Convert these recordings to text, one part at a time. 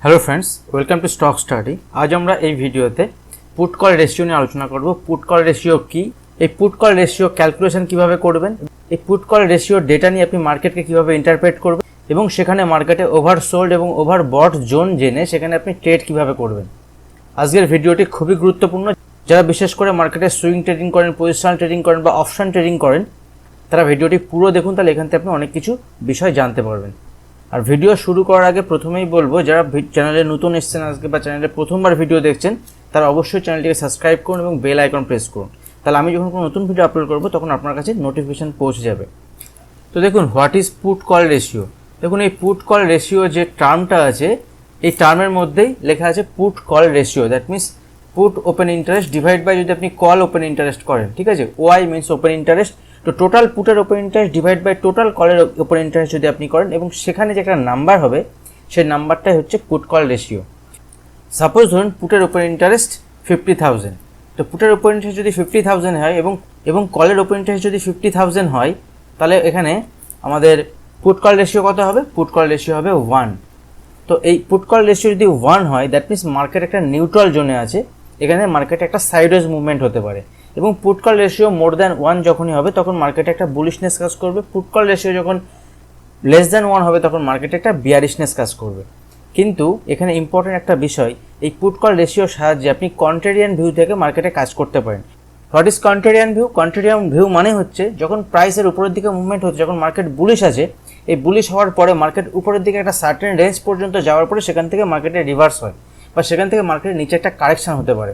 Hello friends, welcome to stock study. আজ আমরা এই ভিডিওতে পুট কল রেশিও নিয়ে আলোচনা করব। পুট কল রেশিও কি, এই পুট কল রেশিও ক্যালকুলেশন কিভাবে করবেন, এই পুট কল রেশিও ডেটা নিয়ে আপনি মার্কেটকে কিভাবে ইন্টারপ্রেট করবেন এবং সেখানে মার্কেটে ওভার সোল্ড এবং ওভার বট জোন জেনে সেখানে আপনি ট্রেড কিভাবে করবেন। আজকের ভিডিওটি খুবই গুরুত্বপূর্ণ। যারা বিশেষ করে মার্কেটে সুইং ট্রেডিং করেন, পজিশনাল ট্রেডিং করেন বা অপশন ট্রেডিং করেন, তারা ভিডিওটি পুরো দেখুন, তাহলে এখান থেকে আপনি অনেক কিছু বিষয় জানতে পারবেন। আর ভিডিও শুরু করার আগে প্রথমেই বলবো, যারা চ্যানেলে নতুন এসেছেন আজকে বা চ্যানেলে প্রথমবার ভিডিও দেখছেন, তারা অবশ্যই চ্যানেলটিকে সাবস্ক্রাইব করুন এবং বেল আইকন প্রেস করুন। তাহলে আমি যখন কোনো নতুন ভিডিও আপলোড করবো তখন আপনার কাছে নোটিফিকেশন পৌঁছে যাবে। তো দেখুন, what is put call ratio. দেখুন, এই পুট কল রেশিও যে টার্মটা আছে, এই টার্মের মধ্যেই লেখা আছে put call ratio. That means put open interest divide by যদি আপনি কল ওপেন ইন্টারেস্ট করেন, ঠিক আছে। ওয়াই মিনস ওপেন ইন্টারেস্ট, তো টোটাল পুটের open interest divide by total কলের ওপেন ইন্টারেস্ট যদি আপনি করেন এবং সেখানে যে একটা নাম্বার হবে, সেই নাম্বারটাই হচ্ছে পুট কল রেশিও। সাপোজ ধরুন পুটের ওপেন ইন্টারেস্ট 50,000, তো পুটের ওপেন ইন্টারেস্ট যদি 50,000 হয় এবং কলের ওপেন ইন্টারেস্ট যদি 50,000 হয়, তাহলে এখানে আমাদের পুট কল রেশিও কত হবে? পুট কল রেশিও হবে 1। তো এই পুট কল রেশিও যদি 1 হয়, দ্যাট মিনস মার্কেট একটা নিউট্রাল জোনে আছে। এখানে মার্কেটে একটা সাইডওয়েজ মুভমেন্ট হতে পারে এবং put call ratio more than 1 যখনই হবে তখন মার্কেটে একটা বুলিশনেস কাজ করবে। পুট কল রেশিও যখন লেস দ্যান 1 হবে তখন মার্কেটে একটা বিয়ারিশনেস কাজ করবে। কিন্তু এখানে ইম্পর্টেন্ট একটা বিষয়, এই পুট কল রেশিওর সাহায্যে আপনি কন্ট্রারিয়ান ভিউ থেকে মার্কেটে কাজ করতে পারেন। What is contrarian view? Contrarian view মানে হচ্ছে যখন প্রাইসের উপরের দিকে মুভমেন্ট হচ্ছে, যখন মার্কেট বুলিশ আছে, এই বুলিশ হওয়ার পরে মার্কেট উপরের দিকে একটা সার্টেন রেঞ্জ পর্যন্ত যাওয়ার পরে সেখান থেকে মার্কেটে রিভার্স হয় বা সেখান থেকে মার্কেটের নিচে একটা কারেকশন হতে পারে।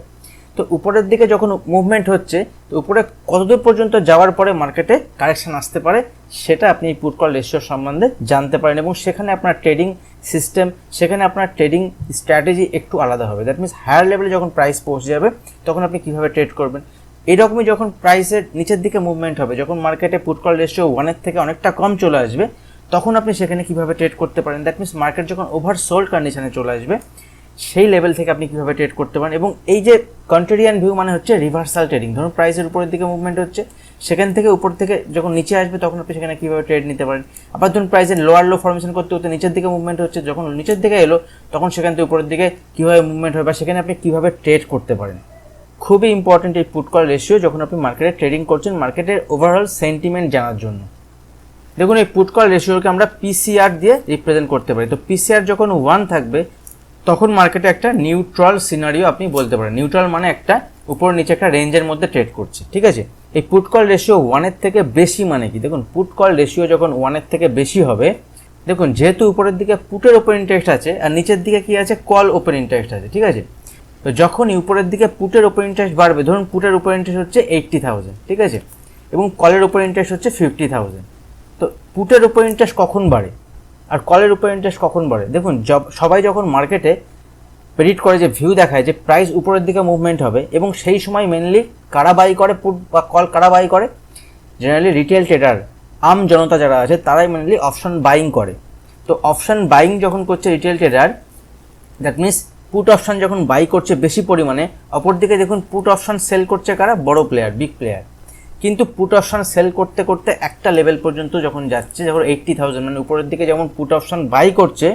তো উপরের দিকে যখন মুভমেন্ট হচ্ছে, তো উপরে কতদূর পর্যন্ত যাওয়ার পরে মার্কেটে কারেকশন আসতে পারে, সেটা আপনি এই পুট কল রেশিও সম্বন্ধে জানতে পারেন এবং সেখানে আপনার ট্রেডিং সিস্টেম, সেখানে আপনার ট্রেডিং স্ট্র্যাটেজি একটু আলাদা হবে। দ্যাট মিনস হায়ার লেভেলে যখন প্রাইস পৌঁছে যাবে তখন আপনি কীভাবে ট্রেড করবেন। এইরকমই যখন প্রাইসের নিচের দিকে মুভমেন্ট হবে, যখন মার্কেটে পুট কল রেশিও 1-এর থেকে অনেকটা কম চলে আসবে, তখন আপনি সেখানে কীভাবে ট্রেড করতে পারেন। দ্যাট মিনস মার্কেট যখন ওভার সোল্ড কন্ডিশনে চলে আসবে, সেই লেভেল থেকে আপনি কীভাবে ট্রেড করতে পারেন। এবং এই যে কন্ট্রারিয়ান ভিউ মানে হচ্ছে রিভার্সাল ট্রেডিং। ধরুন প্রাইসের উপরের দিকে মুভমেন্ট হচ্ছে, সেখান থেকে উপর থেকে যখন নিচে আসবে তখন আপনি সেখানে কীভাবে ট্রেড নিতে পারেন। আবার ধরুন প্রাইসের লোয়ার লো ফর্মেশন করতে করতে নিচের দিকে মুভমেন্ট হচ্ছে, যখন নিচের দিকে এলো তখন সেখান থেকে উপরের দিকে কীভাবে মুভমেন্ট হয় বা সেখানে আপনি কীভাবে ট্রেড করতে পারেন। খুবই ইম্পর্টেন্ট এই পুট কল রেশিও যখন আপনি মার্কেটে ট্রেডিং করছেন, মার্কেটের ওভারঅল সেন্টিমেন্ট জানার জন্য। দেখুন, এই পুট কল রেশিওকে আমরা পিসিআর দিয়ে রিপ্রেজেন্ট করতে পারি। তো পিসিআর যখন 1 থাকবে তখন মার্কেটে একটা নিউট্রাল সিনারিও আপনি বলতে পারেন। নিউট্রাল মানে একটা উপর নিচে একটা রেঞ্জের মধ্যে ট্রেড করছে, ঠিক আছে। এই পুট কল রেশিও 1-এর থেকে বেশি মানে কি? দেখুন, পুট কল রেশিও যখন 1-এর থেকে বেশি হবে, দেখুন যেহেতু উপরের দিকে পুটের ওপেন ইন্টারেস্ট আছে আর নিচের দিকে কি আছে? কল ওপেন ইন্টারেস্ট আছে, ঠিক আছে। তো যখনই উপরের দিকে পুটের ওপেন ইন্টারেস্ট বাড়বে, ধরুন পুটের ওপেন ইন্টারেস্ট হচ্ছে 80,000, ঠিক আছে, এবং কলের ওপেন ইন্টারেস্ট হচ্ছে 50,000। তো পুটের ওপেন ইন্টারেস্ট কখন বাড়ে আর কলের ওপেন ইন্টারেস্ট কখন বাড়ে? দেখুন, সবাই যখন মার্কেটে প্রেডিক্ট করে, যে ভিউ দেখায় যে প্রাইস উপরের দিকে মুভমেন্ট হবে, এবং সেই সময় মেনলি কারা বাই করে পুট বা কল? কারা বাই করে? জেনারেলি রিটেল ট্রেডার, আম জনতা যারা আছে তারাই মেনলি অপশন বাইং করে। তো অপশন বাইং যখন করছে retail tedder, that means put option যখন বাই করছে বেশি পরিমাণে, অপরদিকে দেখুন পুট অপশন সেল করছে কারা? বড় প্লেয়ার, বিগ প্লেয়ার। কিন্তু পুট অপশন সেল করতে করতে একটা লেভেল পর্যন্ত যখন যাচ্ছে, যখন 80,000 মানে উপরের দিকে যেমন পুট অপশন বাই করছে,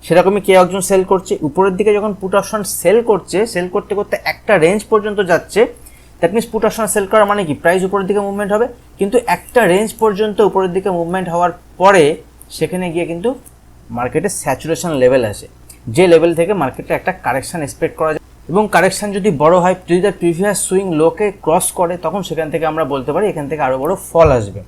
সেরকমই কে একজন সেল করছে উপরের দিকে। যখন পুট অপশন সেল করছে, সেল করতে করতে একটা রেঞ্জ পর্যন্ত যাচ্ছে, that means put option sell করা মানে কি? প্রাইস উপরের দিকে মুভমেন্ট হবে, কিন্তু একটা রেঞ্জ পর্যন্ত উপরের দিকে মুভমেন্ট হওয়ার পরে সেখানে গিয়ে কিন্তু মার্কেটে স্যাচুরেশন লেভেল আসে, যে লেভেল থেকে মার্কেটে একটা কারেকশন এক্সপেক্ট করা যায়। এবং কারেকশন যদি বড় হয়, যদি তার প্রিভিয়াস সুইং লোকে ক্রস করে, তখন সেখান থেকে আমরা বলতে পারি এখান থেকে আরও বড় ফল আসবে।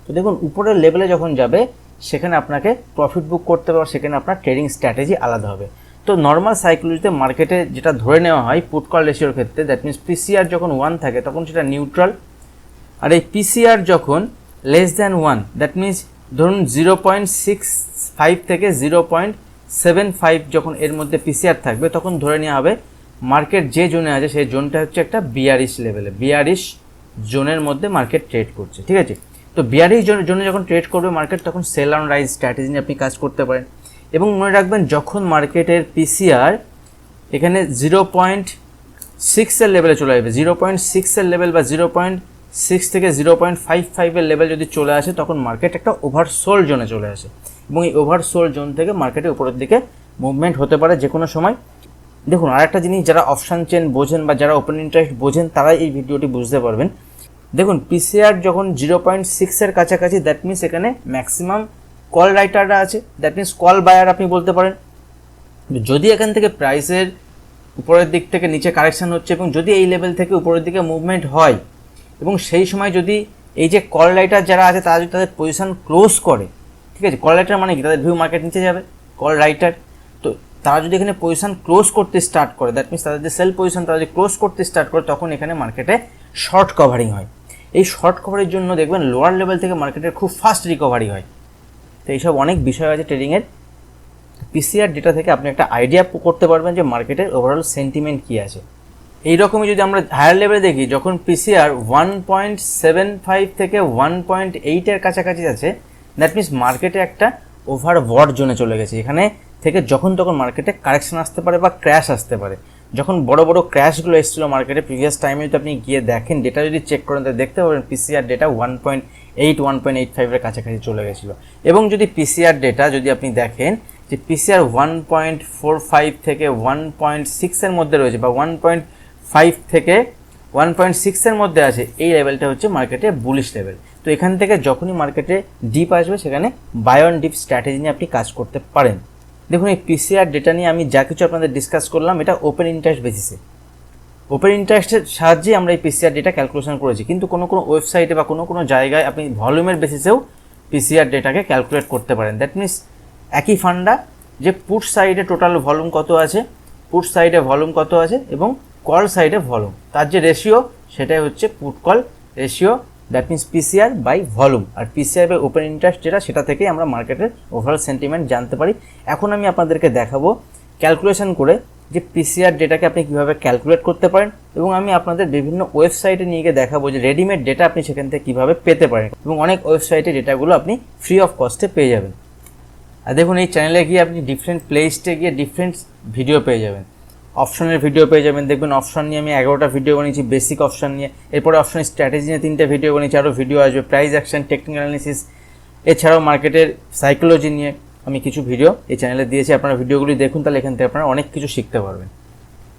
তো দেখুন, উপরের লেভেলে যখন যাবে সেখানে আপনাকে প্রফিট বুক করতে হবে, সেখানে আপনার ট্রেডিং স্ট্র্যাটেজি আলাদা হবে। তো নর্মাল সাইকোলজিতে মার্কেটে যেটা ধরে নেওয়া হয় পুট কল রেশিওর ক্ষেত্রে, দ্যাট মিনস পিসিআর যখন 1 থাকে তখন সেটা নিউট্রাল, আর এই পিসিআর যখন লেস দ্যান 1, দ্যাট মিনস ধরুন 0.65 থেকে 0.75 যখন এর মধ্যে পিসিআর থাকবে, তখন ধরে নেওয়া হবে মার্কেট যে জোনে আছে সেই জোনটা হচ্ছে একটা বিয়ারিশ লেভেলে, বিয়ারিশ জোনের মধ্যে মার্কেট ট্রেড করছে, ঠিক আছে। তো বিয়ারিশ জোনে যখন ট্রেড করবে মার্কেট, তখন সেল অন রাইজ স্ট্র্যাটেজি নিয়ে আপনি কাজ করতে পারেন। এবং মনে রাখবেন, যখন মার্কেটের পিসিআর এখানে 0.6 লেভেলে চলে আসবে, 0.6 লেভেল বা 0.6 থেকে 0.55 লেভেল যদি চলে আসে, তখন মার্কেট একটা ওভারসোল্ড জোনে চলে আসে এবং এই ওভারসোল্ড জোন থেকে মার্কেটে উপরের দিকে মুভমেন্ট হতে পারে যে কোনো সময়। দেখুন আরেকটা জিনিস, যারা অপশান চেন বোঝেন বা যারা ওপেন ইন্টারেস্ট বোঝেন তারাই এই ভিডিওটি বুঝতে পারবেন। দেখুন পিসিআর যখন 0.6 কাছাকাছি, দ্যাট মিনস এখানে ম্যাক্সিমাম কল রাইটাররা আছে, দ্যাট মিনস কল বায়ার আপনি বলতে পারেন। যদি এখান থেকে প্রাইসের উপরের দিক থেকে নিচে কারেকশান হচ্ছে এবং যদি এই লেভেল থেকে উপরের দিকে মুভমেন্ট হয় এবং সেই সময় যদি এই যে কল রাইটার যারা আছে তারা যদি তাদের পজিশন ক্লোজ করে, ঠিক আছে, কল রাইটার মানে কি, তাদের ভিউ মার্কেট নিচে যাবে, কল রাইটার, তো তারা যদি এখানে পজিশন ক্লোজ করতে স্টার্ট করে, দ্যাট মিনস তাদের যে সেল পজিশন তারা যদি ক্লোজ করতে স্টার্ট করে, তখন এখানে মার্কেটে শর্ট কভারিং হয়। এই শর্ট কভারের জন্য দেখবেন লোয়ার লেভেল থেকে মার্কেটের খুব ফাস্ট রিকভারি হয়। তো এইসব অনেক বিষয় আছে ট্রেডিংয়ের। পিসিআর ডেটা থেকে আপনি একটা আইডিয়া করতে পারবেন যে মার্কেটের ওভারঅল সেন্টিমেন্ট কী আছে। এইরকমই যদি আমরা হায়ার লেভেলে দেখি, যখন পিসিআর 1.75 থেকে 1.8 কাছাকাছি আছে, দ্যাট মিনস মার্কেটে একটা ওভার বট জোনে চলে গেছে। এখানে থেকে যখন তখন মার্কেটে কারেকশন আসতে পারে বা ক্র্যাশ আসতে পারে। যখন বড় বড় ক্র্যাশগুলো এসেছিলো মার্কেটে প্রিভিয়াস টাইমে, যদি আপনি গিয়ে দেখেন ডেটা যদি চেক করেন তাহলে দেখতে পাবেন পিসিআর ডেটা 1.85 কাছাকাছি চলে গেছিলো। এবং যদি পিসিআর ডেটা যদি আপনি দেখেন যে পিসিআর 1.45 থেকে 1.6 মধ্যে রয়েছে বা 1.5 থেকে 1.6 মধ্যে আছে, এই লেভেলটা হচ্ছে মার্কেটে বুলিশ লেভেল। তো এখান থেকে যখনই মার্কেটে ডিপ আসবে সেখানে বাই অন ডিপ স্ট্র্যাটেজি নিয়ে আপনি কাজ করতে পারেন। দেখুন এই পিসিআর ডেটা নিয়ে আমি যা কিছু আপনাদের ডিসকাস করলাম এটা ওপেন ইন্টারেস্ট বেসিসে, ওপেন ইন্টারেস্টের সাহায্যে আমরা এই পিসিআর ডেটা ক্যালকুলেশন করেছি। কিন্তু কোনো ওয়েবসাইটে বা কোনো জায়গায় আপনি ভলিউমের বেসিসেও পিসিআর ডেটাকে ক্যালকুলেট করতে পারেন। দ্যাট মিনস একই ফান্ডা, যে পুট সাইডে টোটাল ভলিউম কত আছে, পুট সাইডে ভলিউম কত আছে এবং কল সাইডে ভলিউম, তার যে রেশিও সেটাই হচ্ছে put call ratio, that means PCR by volume. আর পিসিআর বাই ওপেন ইন্টারেস্ট যেটা, সেটা থেকেই আমরা মার্কেটের ওভারঅল সেন্টিমেন্ট জানতে পারি। এখন আমি আপনাদেরকে দেখাবো ক্যালকুলেশন করে যে পিসিআর ডেটাকে আপনি কীভাবে ক্যালকুলেট করতে পারেন, এবং আমি আপনাদের বিভিন্ন ওয়েবসাইটে নিয়ে গিয়ে দেখাবো যে রেডিমেড ডেটা আপনি সেখান থেকে কীভাবে পেতে পারেন, এবং অনেক ওয়েবসাইটে ডেটাগুলো আপনি ফ্রি অফ কস্টে পেয়ে যাবেন। আর দেখুন এই চ্যানেলে গিয়ে আপনি ডিফারেন্ট প্লেলিস্টে গিয়ে ডিফারেন্ট ভিডিও পেয়ে যাবেন, অপশনের ভিডিও পেয়ে যাবেন। দেখবেন অপশন নিয়ে আমি 11টা ভিডিও বানিয়েছি, বেসিক অপশন নিয়ে, এরপরে অপশনের স্ট্র্যাটেজি নিয়ে 3টে ভিডিও বানিয়েছি, আরও ভিডিও আসবে, প্রাইস অ্যাকশন, টেকনিক্যাল অ্যানালিসিস, এছাড়াও মার্কেটের সাইকোলজি নিয়ে আমি কিছু ভিডিও এই চ্যানেলে দিয়েছি। আপনারা ভিডিওগুলি দেখুন, তাহলে এখান থেকে আপনারা অনেক কিছু শিখতে পারবেন।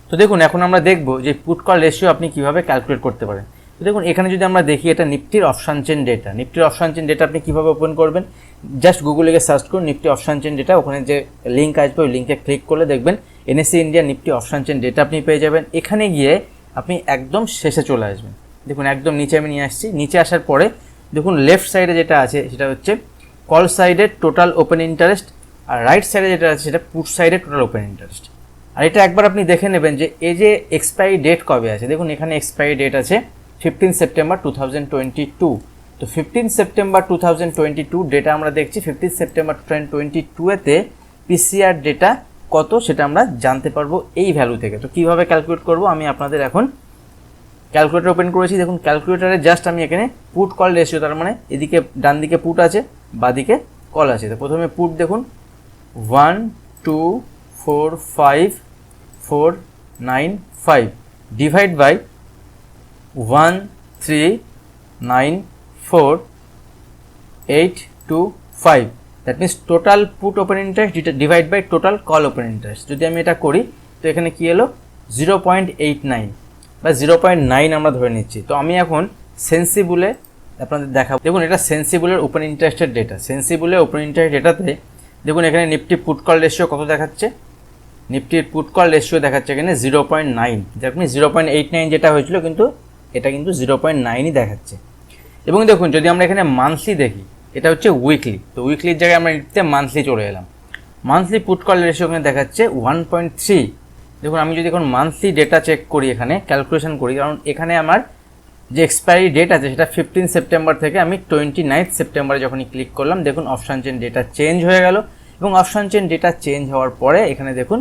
তো দেখুন এখন আমরা দেখব যে পুট কল রেশিও আপনি কীভাবে ক্যালকুলেট করতে পারেন। তো দেখুন এখানে যদি আমরা দেখি, এটা নিফটির অপশন চেন ডেটা। নিফটির অপশন চেন ডেটা আপনি কীভাবে ওপেন করবেন, জাস্ট গুগলে গিয়ে সার্চ করুন নিফটি অপশন চেন ডেটা, ওখানে যে লিঙ্ক আসবে ওই লিঙ্কে ক্লিক করলে দেখবেন NSC India Nifty option chain data আপনি পেয়ে যাবেন। এখানে গিয়ে আপনি একদম শেষে চলে আসবেন। দেখুন একদম নিচে আমি নিয়ে আসছি। নিচে আসার পরে দেখুন লেফট সাইডে যেটা আছে সেটা হচ্ছে কল সাইডের টোটাল ওপেন ইন্টারেস্ট, আর রাইট সাইডে যেটা আছে সেটা পুট সাইডের টোটাল ওপেন ইন্টারেস্ট। আর এটা একবার আপনি দেখে নেবেন যে এই যে এক্সপায়ারি ডেট কবে আছে। দেখুন এখানে এক্সপায়ারি ডেট আছে 15 সেপ্টেম্বর 2022। তো 15 সেপ্টেম্বর 2022 ডেটা আমরা দেখছি। 15 সেপ্টেম্বর 2022-এতে পিসিআর ডেটা কত সেটা আমরা জানতে পারবো এই ভ্যালু থেকে। তো কীভাবে ক্যালকুলেট করব আমি আপনাদের এখন ক্যালকুলেটর ওপেন করেছি। দেখুন ক্যালকুলেটারে জাস্ট আমি এখানে পুট কল রেশিও, তার মানে এদিকে ডান দিকে পুট আছে, বাদিকে কল আছে। তো প্রথমে পুট দেখুন 1 2 4 5 4 9 5 divide by 1 3 9 4 8 2 5, that means total put open interest divide by total call open interest. যদি আমি এটা করি তো এখানে কী এলো 0.89 বা 0.9 আমরা ধরে নিচ্ছি। তো আমি এখন সেন্সিবলে আপনাদের দেখাবো। দেখুন এটা সেন্সিবলের ওপেন ইন্টারেস্টের ডেটা। সেন্সিবলের ওপেন ইন্টারেস্ট ডেটাতে দেখুন এখানে নিফটি পুট কল রেশিও কত দেখাচ্ছে, নিফটির পুট কল রেশিও দেখাচ্ছে এখানে 0.9, যার মানে 0.89 যেটা হয়েছিল কিন্তু এটা কিন্তু 0.9ই দেখাচ্ছে। এবং দেখুন যদি আমরা এখানে মান্থলি দেখি, এটা হচ্ছে উইকলি, তো উইকলির জায়গায় আমরা নিতে মান্থলি চলে এলাম। মান্থলি পুট কল রেশিও এখানে দেখাচ্ছে 1.3। দেখুন আমি যদি এখন মান্থলি ডেটা চেক করি, এখানে ক্যালকুলেশন করি, কারণ এখানে আমার যে এক্সপায়ারি ডেট আছে সেটা 15 সেপ্টেম্বর থেকে আমি 29 সেপ্টেম্বরে যখনই ক্লিক করলাম, দেখুন অপশান চেন ডেটা চেঞ্জ হয়ে গেল। এবং অপশান চেন ডেটা চেঞ্জ হওয়ার পরে এখানে দেখুন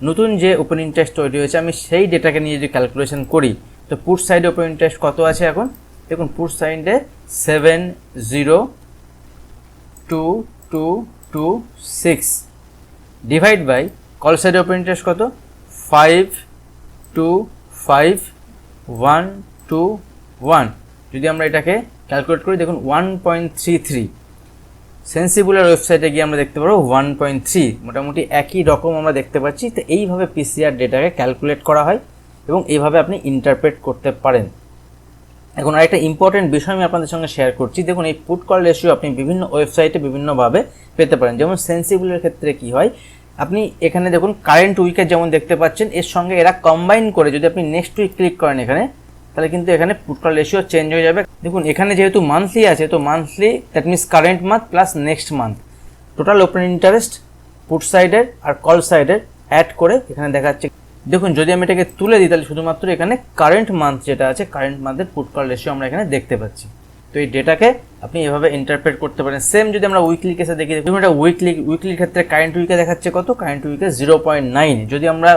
নতুন যে ওপেন ইন্টারেস্ট তৈরি হয়েছে, আমি সেই ডেটাকে নিয়ে যদি ক্যালকুলেশন করি তো পুট সাইডে ওপেন ইন্টারেস্ট কত আছে এখন দেখুন, পুট সাইডে 7022226 ডিভাইড বাই কল সাইডে ওপেন ইন্টারেস্ট কত 525121। যদি আমরা এটাকে ক্যালকুলেট করি দেখুন 1.33, সেন্সিবলের ওয়েবসাইটে গিয়ে আমরা দেখতে পারবো 1.3, মোটামুটি একই রকম আমরা দেখতে পাচ্ছি। তো এইভাবে পিসিআর ডেটাকে ক্যালকুলেট করা হয় এবং এইভাবে আপনি ইন্টারপ্রেট করতে পারেন। এখন আরেকটা ইম্পর্টেন্ট বিষয় আমি আপনাদের সঙ্গে শেয়ার করছি। দেখুন, এই পুট কল রেশিও আপনি বিভিন্ন ওয়েবসাইটে বিভিন্নভাবে পেতে পারেন। যেমন সেন্সিবলের ক্ষেত্রে কি হয়, আপনি এখানে দেখুন কারেন্ট উইকের যেমন দেখতে পাচ্ছেন, এর সঙ্গে এরা কম্বাইন করে যদি আপনি নেক্সট উইক ক্লিক করেন এখানে, তাহলে কিন্তু এখানে পুট কল রেশিও চেঞ্জ হয়ে যাবে। দেখুন এখানে যেহেতু মান্থলি আছে, তো monthly that means current month plus next month total open interest put সাইডের আর কল সাইডের অ্যাড করে এখানে দেখাচ্ছে। দেখুন যদি আমি এটাকে তুলে দিই তাহলে শুধুমাত্র এখানে কারেন্ট মান্থ যেটা আছে, কারেন্ট মান্থের পুট কল রেশিও আমরা এখানে দেখতে পাচ্ছি। তো এই ডেটাকে আপনি এভাবে ইন্টারপ্রেট করতে পারেন। সেম যদি আমরা উইকলি কেসে দেখি, দেখুন এটা উইকলির ক্ষেত্রে কারেন্ট উইকে দেখাচ্ছে কত, কারেন্ট উইকে 0.9। যদি আমরা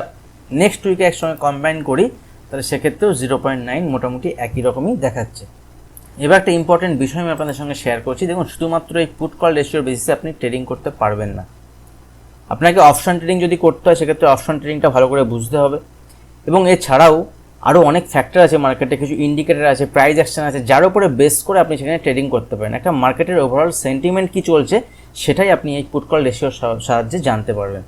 নেক্সট উইকে একসঙ্গে কম্বাইন করি তাহলে সেক্ষেত্রেও 0.9, মোটামুটি একই রকমই দেখাচ্ছে। এবার একটা ইম্পর্টেন্ট বিষয় আমি আপনাদের সঙ্গে শেয়ার করছি। দেখুন শুধুমাত্র এই পুট কল রেশিওর বেসিসে আপনি ট্রেডিং করতে পারবেন না। আপনাকে অপশন ট্রেডিং যদি করতে হয় সেক্ষেত্রে অপশন ট্রেডিংটা ভালো করে বুঝতে হবে। এবং এছাড়াও আরও অনেক ফ্যাক্টর আছে মার্কেটে, কিছু ইন্ডিকেটর আছে, প্রাইস অ্যাকশন আছে, যার উপরে বেস করে আপনি সেখানে ট্রেডিং করতে পারেন। একটা মার্কেটের ওভারঅল সেন্টিমেন্ট কী চলছে সেটাই আপনি এই পুট কল রেশিওর সাহায্যে জানতে পারবেন।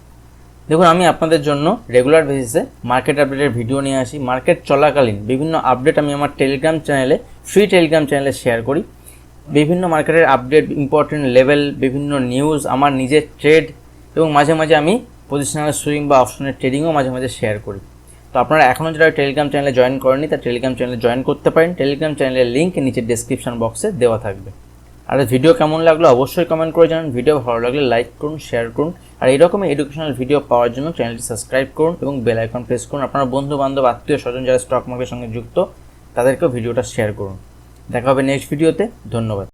দেখুন আমি আপনাদের জন্য রেগুলার বেসিসে মার্কেট আপডেটের ভিডিও নিয়ে আসি। মার্কেট চলাকালীন বিভিন্ন আপডেট আমি আমার টেলিগ্রাম চ্যানেলে, ফ্রি টেলিগ্রাম চ্যানেলে শেয়ার করি। বিভিন্ন মার্কেটের আপডেট, ইম্পর্টেন্ট লেভেল, বিভিন্ন নিউজ, আমার নিজের ট্রেড এবং মাঝে মাঝে আমি পজিশনাল সুইং বা অপশনের ট্রেডিংও মাঝে মাঝে শেয়ার করি। তো আপনারা এখনও যারা টেলিগ্রাম চ্যানেলে জয়েন করেননি তার টেলিগ্রাম চ্যানেলে জয়েন করতে পারেন। টেলিগ্রাম চ্যানেলের লিঙ্ক নিচে ডেসক্রিপশন বক্সে দেওয়া থাকবে। আর ভিডিও কেমন লাগলো অবশ্যই কমেন্ট করে জানান। ভিডিও ভালো লাগলে লাইক করুন, শেয়ার করুন। আর এইরকমই এডুকেশনাল ভিডিও পাওয়ার জন্য চ্যানেলটি সাবস্ক্রাইব করুন এবং বেল আইকন প্রেস করুন। আপনার বন্ধু বান্ধব, আত্মীয় স্বজন যারা স্টক মার্কেটের সঙ্গে যুক্ত তাদেরকেও ভিডিওটা শেয়ার করুন। দেখা হবে নেক্সট ভিডিওতে। ধন্যবাদ।